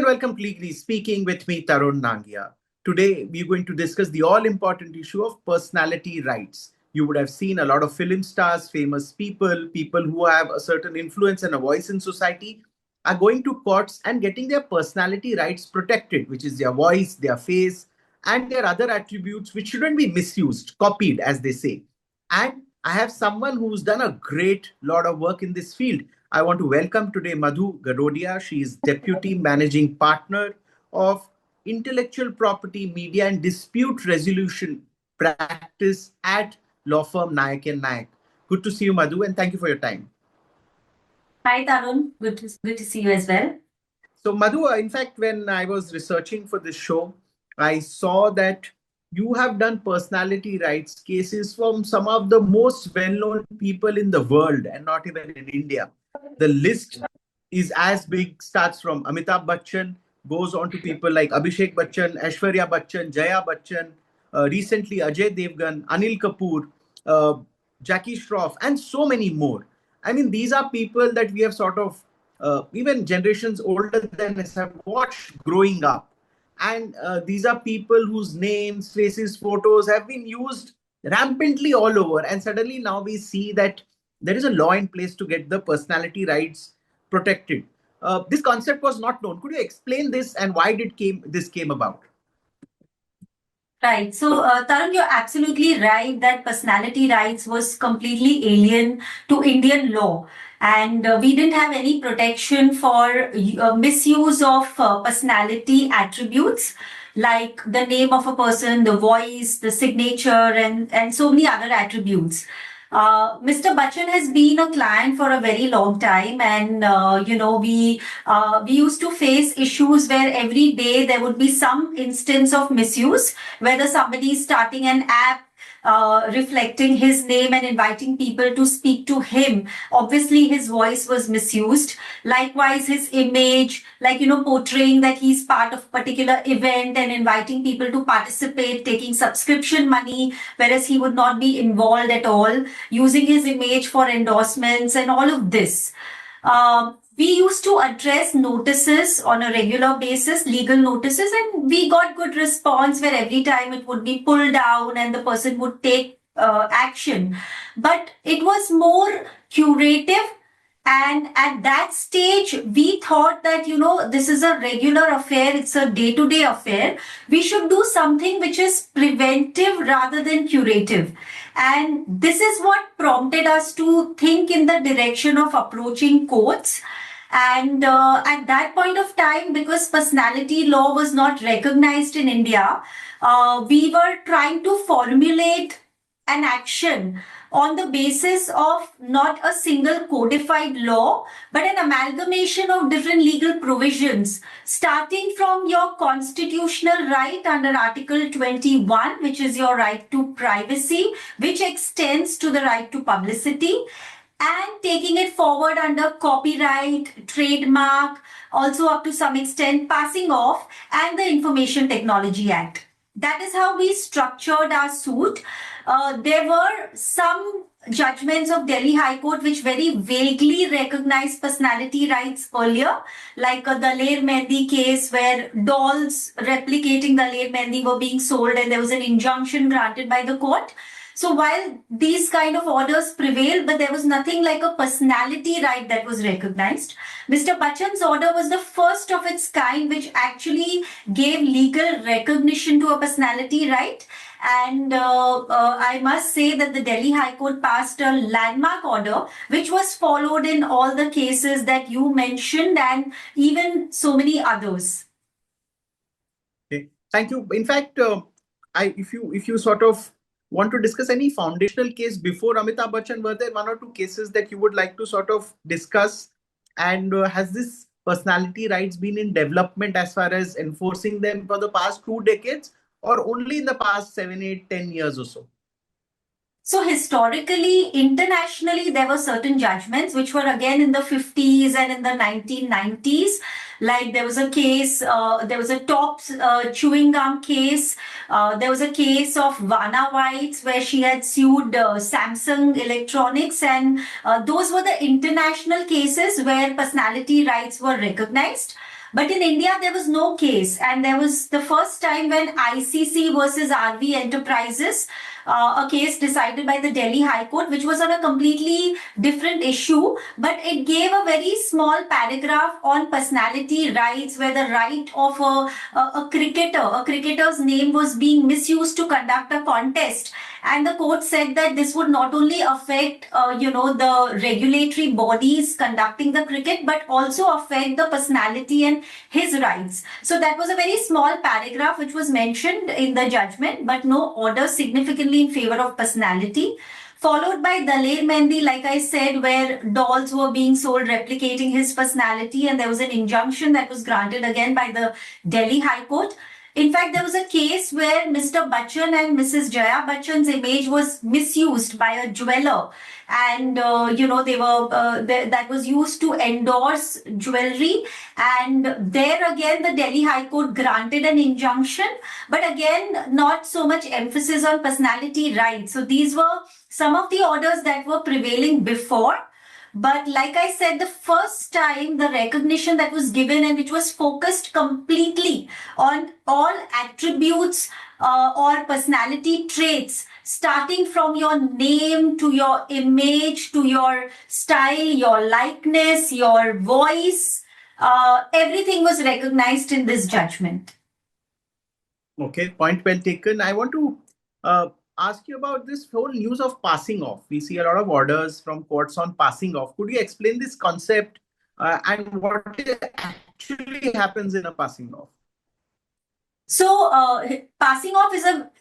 welcome Legally Speaking with me, Tarun Nangia. Today, we're going to discuss the all important issue of personality rights. You would have seen a lot of film stars, famous people, people who have a certain influence and a voice in society are going to courts and getting their personality rights protected, which is their voice, their face, and their other attributes, which shouldn't be misused, copied, as they say. And I have someone who's done a great lot of work in this field. I want to welcome today Madhu Gadodia. She is Deputy Managing Partner of Intellectual Property, Media and Dispute Resolution Practice at law firm Nayak and Nayak. Good to see you, Madhu, and thank you for your time. Hi, Tarun. Good to see you as well. So, Madhu, in fact, when I was researching for this show, I saw that you have done personality rights cases from some of the most well-known people in the world and not even in India. The list is as big, starts from Amitabh Bachchan, goes on to people like Abhishek Bachchan, Aishwarya Bachchan, Jaya Bachchan, recently Ajay Devgan, Anil Kapoor, Jackie Shroff, and so many more. I mean, these are people that we have sort of, even generations older than us have watched growing up. And these are people whose names, faces, photos have been used rampantly all over. And suddenly now we see that there is a law in place to get the personality rights protected. This concept was not known. Could you explain this and why this came about? Right. So, Tarun, you're absolutely right that personality rights was completely alien to Indian law. And we didn't have any protection for misuse of personality attributes like the name of a person, the voice, the signature, and so many other attributes. Mr. Bachchan has been a client for a very long time, and we used to face issues where every day there would be some instance of misuse, whether somebody is starting an app reflecting his name and inviting people to speak to him. Obviously, his voice was misused. Likewise, his image, portraying that he's part of a particular event and inviting people to participate, taking subscription money, whereas he would not be involved at all, using his image for endorsements and all of this. We used to address notices on a regular basis, legal notices, and we got good response where every time it would be pulled down and the person would take action. But it was more curative. And at that stage, we thought that, this is a regular affair, it's a day-to-day affair. We should do something which is preventive rather than curative. And this is what prompted us to think in the direction of approaching courts. And at that point of time, because personality law was not recognized in India, we were trying to formulate an action on the basis of not a single codified law, but an amalgamation of different legal provisions, starting from your constitutional right under Article 21, which is your right to privacy, which extends to the right to publicity, and taking it forward under copyright, trademark, also up to some extent passing off, and the Information Technology Act. That is how we structured our suit. There were some judgments of Delhi High Court which very vaguely recognized personality rights earlier, like a Daler Mehndi case where dolls replicating Daler Mehndi were being sold and there was an injunction granted by the court. So while these kind of orders prevailed, but there was nothing like a personality right that was recognized. Mr. Bachchan's order was the first of its kind which actually gave legal recognition to a personality right. And I must say that the Delhi High Court passed a landmark order, which was followed in all the cases that you mentioned and even so many others. Okay, thank you. In fact, if you sort of want to discuss any foundational case before Amitabh Bachchan, were there one or two cases that you would like to sort of discuss? And has this personality rights been in development as far as enforcing them for the past 2 decades or only in the past 7, 8, 10 years or so? So historically, internationally, there were certain judgments which were again in the 50s and in the 1990s. Like there was a case, there was a Tops chewing gum case. There was a case of Vanna Whites where she had sued Samsung Electronics, and those were the international cases where personality rights were recognized. But in India, there was no case. And there was the first time when ICC versus RV Enterprises, a case decided by the Delhi High Court, which was on a completely different issue, but it gave a very small paragraph on personality rights, where the right of a cricketer's name was being misused to conduct a contest. And the court said that this would not only affect, the regulatory bodies conducting the cricket, but also affect the personality and his rights. So that was a very small paragraph which was mentioned in the judgment, but no order significantly in favor of personality. Followed by Daler Mehndi, like I said, where dolls were being sold replicating his personality, and there was an injunction that was granted again by the Delhi High Court. In fact, there was a case where Mr. Bachchan and Mrs. Jaya Bachchan's image was misused by a jeweler, and that was used to endorse jewelry. And there again, the Delhi High Court granted an injunction, but again, not so much emphasis on personality rights. So these were some of the orders that were prevailing before. But like I said, the first time the recognition that was given, and which was focused completely on all attributes or personality traits, starting from your name to your image to your style, your likeness, your voice, everything was recognized in this judgment. Okay, point well taken. I want to ask you about this whole news of passing off. We see a lot of orders from courts on passing off. Could you explain this concept and what actually happens in a passing off? So, passing off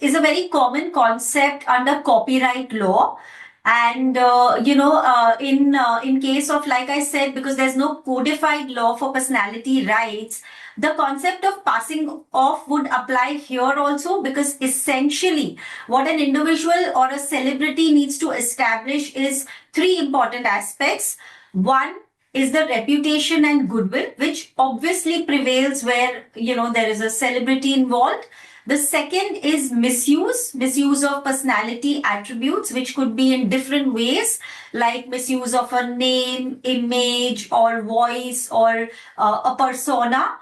is a very common concept under copyright law. And in case of, like I said, because there's no codified law for personality rights, the concept of passing off would apply here also, because essentially what an individual or a celebrity needs to establish is three important aspects. One is the reputation and goodwill, which obviously prevails where there is a celebrity involved. The second is misuse of personality attributes, which could be in different ways, like misuse of a name, image, or voice, or a persona.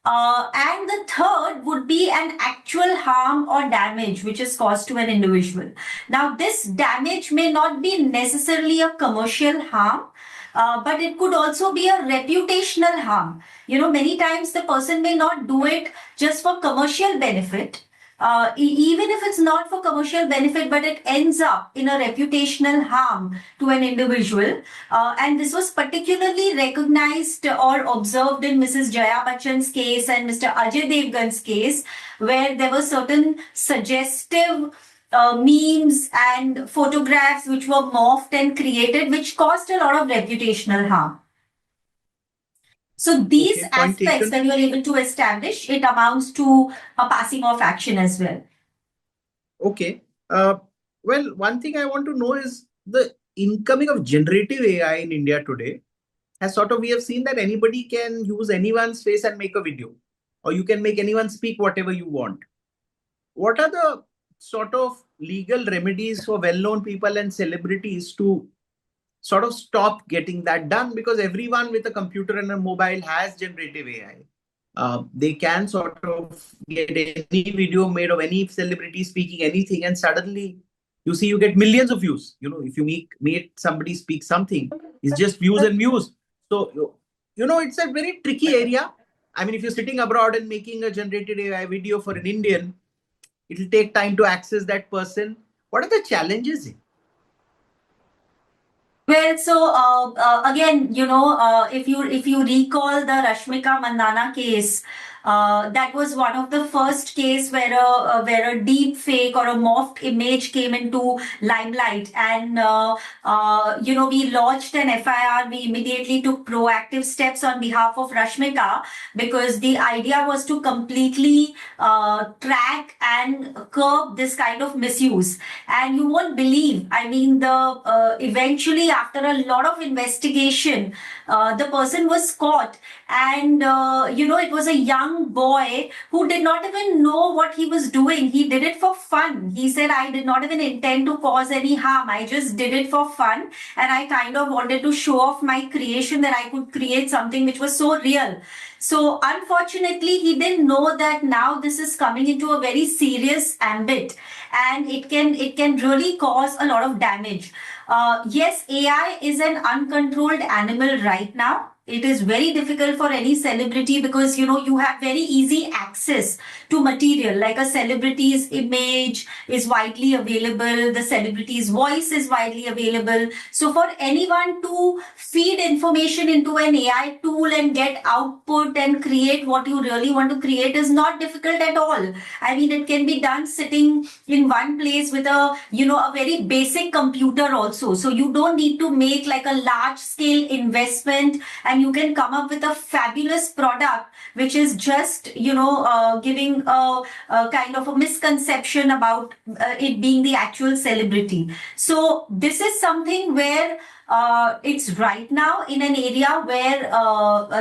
And the third would be an actual harm or damage which is caused to an individual. Now, this damage may not be necessarily a commercial harm, but it could also be a reputational harm. Many times the person may not do it just for commercial benefit. Even if it's not for commercial benefit, but it ends up in a reputational harm to an individual. And this was particularly recognized or observed in Mrs. Jaya Bachchan's case and Mr. Ajay Devgan's case, where there were certain suggestive memes and photographs which were morphed and created, which caused a lot of reputational harm. So these aspects, when you are able to establish, it amounts to a passing off action as well. Okay. Well, one thing I want to know is the incoming of generative AI in India today has we have seen that anybody can use anyone's face and make a video, or you can make anyone speak whatever you want. What are the legal remedies for well-known people and celebrities to stop getting that done? Because everyone with a computer and a mobile has generative AI. They can get any video made of any celebrity speaking anything, and suddenly you get millions of views. If you make somebody speak something, it's just views and views. So, it's a very tricky area. I mean, if you're sitting abroad and making a generated AI video for an Indian, it'll take time to access that person. What are the challenges? Well, so again, if you recall the Rashmika Mandanna case, that was one of the first case where a deep fake or a morphed image came into limelight, and we lodged an FIR. We immediately took proactive steps on behalf of Rashmika, because the idea was to completely track and curb this kind of misuse. And you won't believe, I mean, eventually after a lot of investigation, the person was caught, and it was a young young boy who did not even know what he was doing. He did it for fun. He said, I did not even intend to cause any harm. I just did it for fun. And I kind of wanted to show off my creation, that I could create something which was so real. So unfortunately, he didn't know that now this is coming into a very serious ambit, and it can really cause a lot of damage. Yes, AI is an uncontrolled animal right now. It is very difficult for any celebrity, because you have very easy access to material. Like a celebrity's image is widely available, the celebrity's voice is widely available. So for anyone to feed information into an AI tool and get output and create what you really want to create is not difficult at all. I mean, it can be done sitting in one place with a very basic computer also. So you don't need to make like a large scale investment, and you can come up with a fabulous product which is just giving a kind of a misconception about it being the actual celebrity. So this is something where it's right now in an area where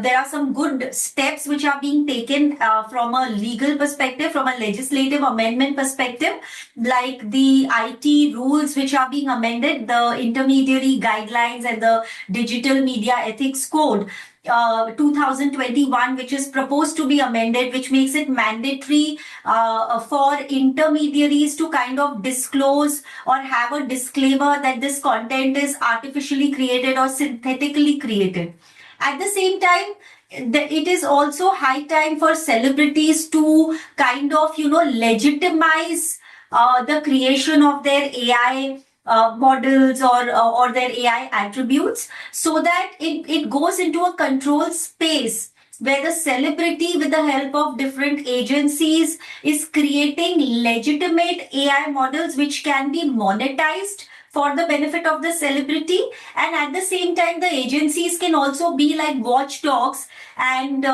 there are some good steps which are being taken from a legal perspective, from a legislative amendment perspective, like the IT rules which are being amended, the intermediary guidelines and the digital media ethics code 2021, which is proposed to be amended, which makes it mandatory for intermediaries to kind of disclose or have a disclaimer that this content is artificially created or synthetically created. At the same time, it is also high time for celebrities to kind of legitimize the creation of their AI models or their AI attributes, so that it goes into a controlled space where the celebrity, with the help of different agencies, is creating legitimate AI models which can be monetized for the benefit of the celebrity. And at the same time, the agencies can also be like watchdogs and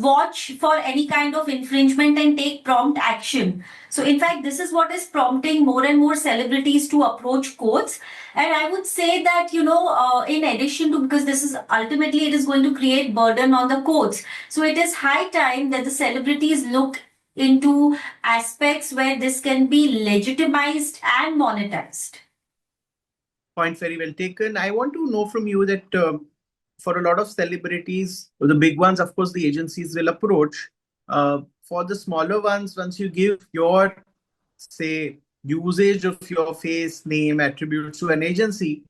watch for any kind of infringement and take prompt action. So in fact, this is what is prompting more and more celebrities to approach courts. And I would say that, in addition to, because this is ultimately, it is going to create burden on the courts. So it is high time that the celebrities look into aspects where this can be legitimized and monetized. Point very well taken. I want to know from you that for a lot of celebrities, the big ones, of course, the agencies will approach. For the smaller ones, once you give your, say, usage of your face, name, attributes to an agency,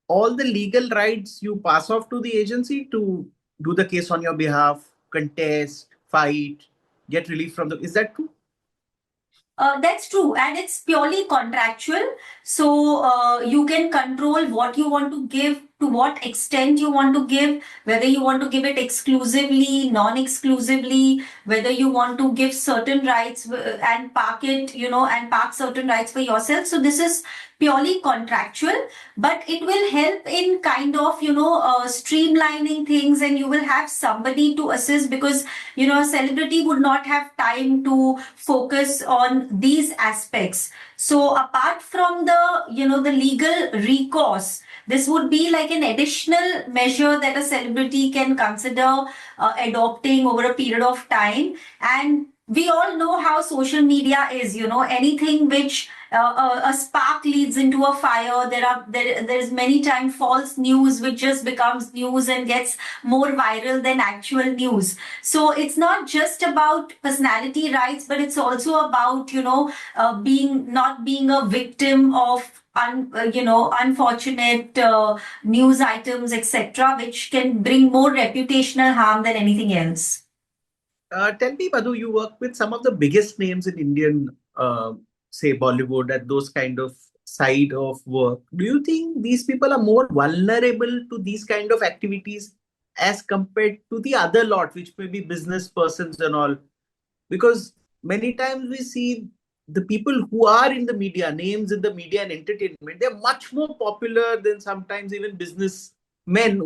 all the legal rights you pass off to the agency to do the case on your behalf, contest, fight, get relief from the. Is that true? That's true, and it's purely contractual. So you can control what you want to give, to what extent you want to give, whether you want to give it exclusively, non-exclusively, whether you want to give certain rights and park it, and park certain rights for yourself. So this is purely contractual, but it will help in kind of, streamlining things, and you will have somebody to assist, because, a celebrity would not have time to focus on these aspects. So apart from the legal recourse, this would be like an additional measure that a celebrity can consider adopting over a period of time. And we all know how social media is, anything which a spark leads into a fire. There's many times false news which just becomes news and gets more viral than actual news. So it's not just about personality rights, but it's also about not being a victim of unfortunate news items, etc., which can bring more reputational harm than anything else. Tell me, Madhu, you work with some of the biggest names in Indian, say, Bollywood, and those kind of side of work. Do you think these people are more vulnerable to these kind of activities as compared to the other lot, which may be business persons and all? Because many times we see the people who are in the media, names in the media and entertainment, they're much more popular than sometimes even business men.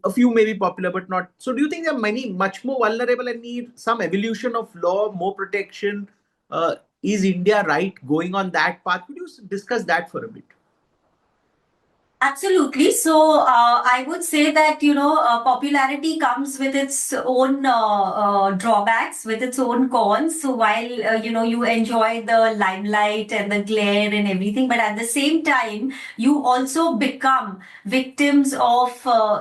A few may be popular, but not. So do you think there are many much more vulnerable and need some evolution of law, more protection? Is India right going on that path? Could you discuss that for a bit? Absolutely. So I would say that, popularity comes with its own drawbacks, with its own cons. So while, you enjoy the limelight and the glare and everything, but at the same time, you also become victims of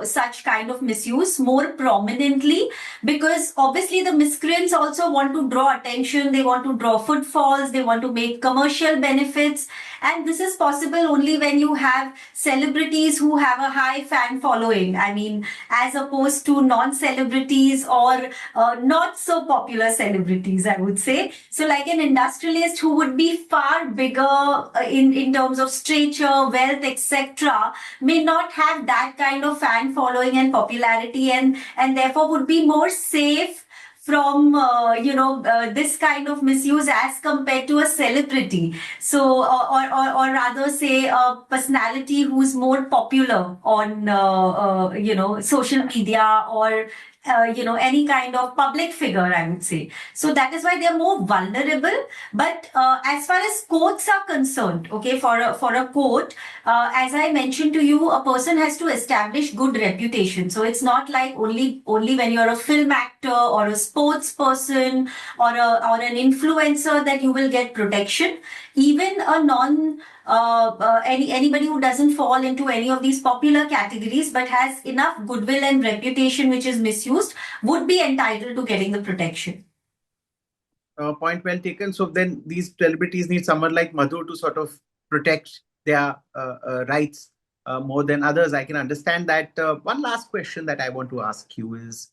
such kind of misuse more prominently, because obviously the miscreants also want to draw attention, they want to draw footfalls, they want to make commercial benefits. And this is possible only when you have celebrities who have a high fan following. I mean, as opposed to non celebrities or not so popular celebrities, I would say. So, like an industrialist who would be far bigger in terms of stature, wealth, etc., may not have that kind of fan following and popularity, and therefore would be more safe from this kind of misuse as compared to a celebrity. So or rather say a personality who's more popular on social media, or any kind of public figure, I would say. So that is why they're more vulnerable. But as far as courts are concerned, okay, for a court, as I mentioned to you, a person has to establish good reputation. So it's not like only when you're a film actor or a sports person or an influencer that you will get protection. Even a non anybody who doesn't fall into any of these popular categories but has enough goodwill and reputation which is misused would be entitled to getting the protection. Point well taken. So then these celebrities need someone like Madhu to sort of protect their rights more than others. I can understand that. One last question that I want to ask you is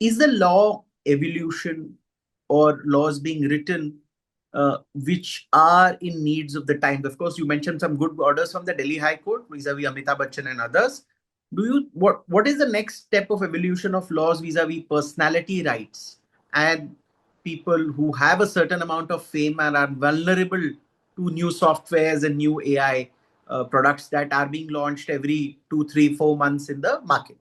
the law evolution or laws being written which are in needs of the times? Of course, you mentioned some good orders from the Delhi High Court vis-a-vis Amitabh Bachchan and others. What is the next step of evolution of laws vis-a-vis personality rights and people who have a certain amount of fame and are vulnerable to new softwares and new AI products that are being launched every 2, 3, 4 months in the market?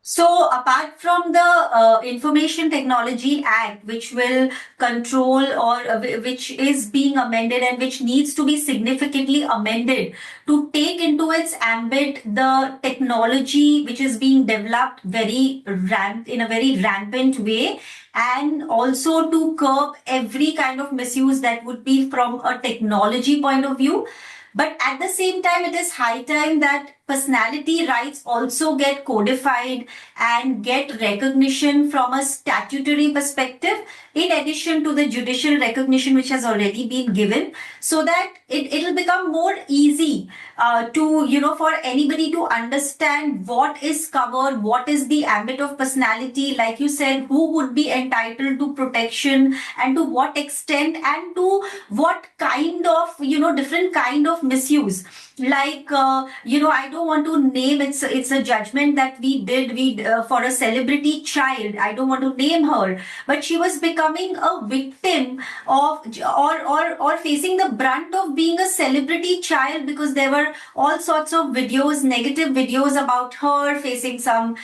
So, apart from the Information Technology Act, which will control or which is being amended and which needs to be significantly amended to take into its ambit the technology which is being developed in a very rampant way, and also to curb every kind of misuse that would be from a technology point of view. But at the same time, it is high time that personality rights also get codified and get recognition from a statutory perspective, in addition to the judicial recognition which has already been given, so that it'll become more easy for anybody to understand what is covered, what is the ambit of personality, like you said, who would be entitled to protection and to what extent and to what kind of different kind of misuse. Like I don't want to name, it's a judgment that we did for a celebrity child. I don't want to name her, but she was becoming a victim of or facing the brunt of being a celebrity child, because there were all sorts of videos, negative videos about her facing some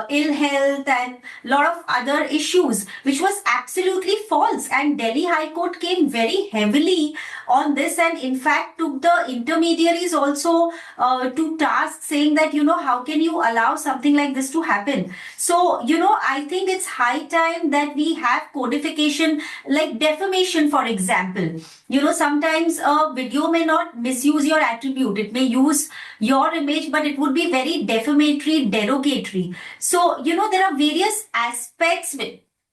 ill health and a lot of other issues, which was absolutely false. And Delhi High Court came very heavily on this, and in fact took the intermediaries also to task, saying that how can you allow something like this to happen. So I think it's high time that we have codification, like defamation, for example. Sometimes a video may not misuse your attribute, it may use your image, but it would be very defamatory, derogatory. So there are various aspects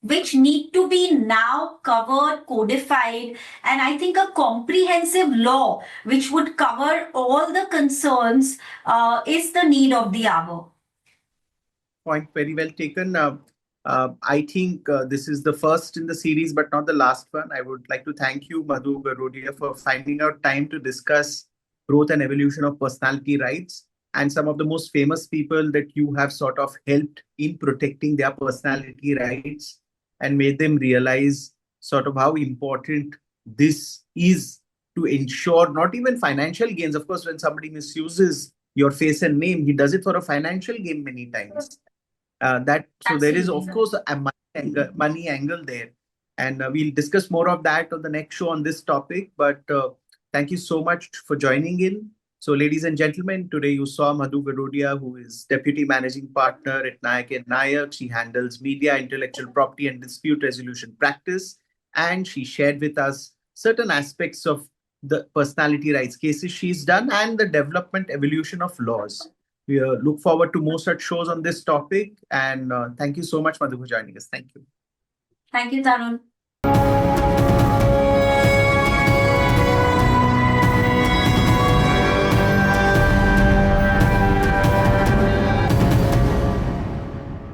which need to be now covered, codified, and I think a comprehensive law which would cover all the concerns is the need of the hour. Point very well taken. I think this is the first in the series, but not the last one. I would like to thank you, Madhu Garodia, for finding out time to discuss growth and evolution of personality rights and some of the most famous people that you have sort of helped in protecting their personality rights and made them realize sort of how important this is to ensure not even financial gains. Of course, when somebody misuses your face and name, he does it for a financial gain many times. So there is, of course, a money angle there, and we'll discuss more of that on the next show on this topic. But thank you so much for joining in. So, ladies and gentlemen, today you saw Madhu Gadodia, who is Deputy Managing Partner at Nayak and Nayak. She handles media, intellectual property, and dispute resolution practice. And she shared with us certain aspects of the personality rights cases she's done and the development evolution of laws. We look forward to more such shows on this topic. And thank you so much, Madhu, for joining us. Thank you. Thank you, Tarun.